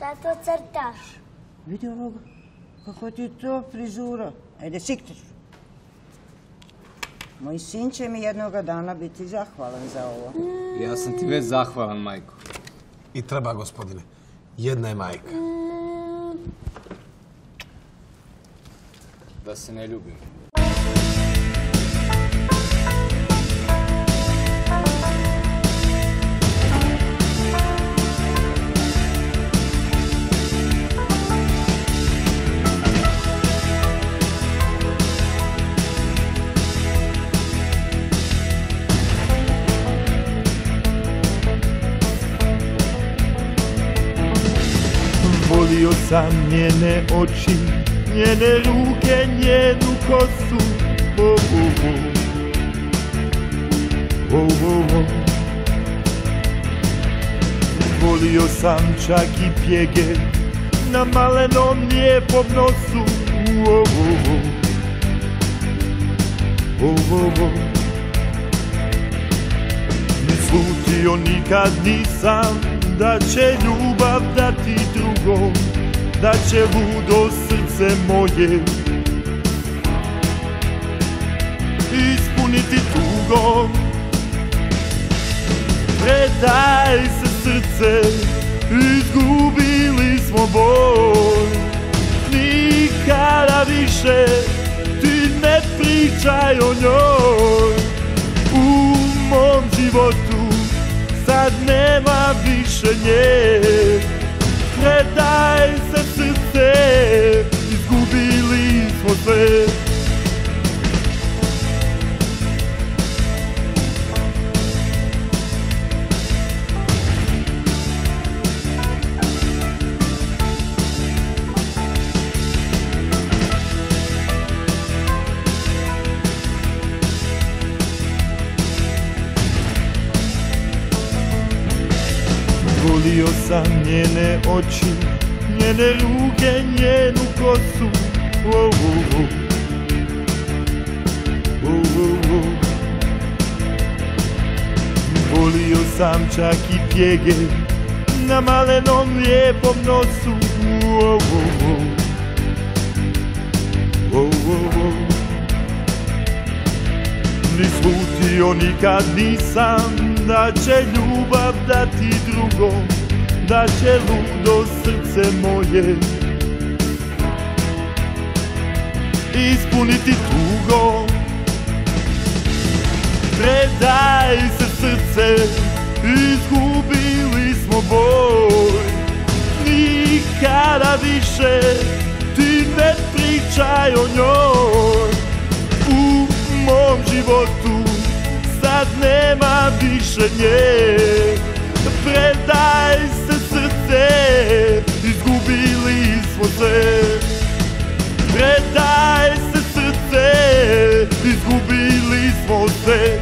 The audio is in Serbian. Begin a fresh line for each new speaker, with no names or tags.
Tato, crtaš.
Vidi ovoga, kako ti je to frizura. Ajde, siktiš. Moj sin će mi jednoga dana biti zahvalan za ovo.
Ja sam ti već zahvalan, majko.
I treba, gospodine. Jedna je majka.
Da se ne ljubim.
Volio sam njene oči, njene ruke, njenu kosu. Volio sam čak i pjege na malenom lijepom nosu. Ni slutio nikad nisam da će ljubav dati drugom, da će ludo srce moje ispuniti tugom. Predaj se srce, izgubili smo bol. Nikada više ti ne pričaj o njoj. U mom životu sad nema više nje. Predaj se srce, izgubili smo sve. Volio sam njene oči, njene ruke, njenu kosu. Volio sam čak i pjege na malenom lijepom nosu. Ni slutio nikad nisam da će ljubav dati drugom, da će ludo srce moje ispuniti tugom. Predaj se srce, izgubili smo boj. Nikada više ti ne pričaj o njoj. U mom životu sad nema više nje. Predaj se srce, izgubili smo sve. Predaj se srce, izgubili smo sve.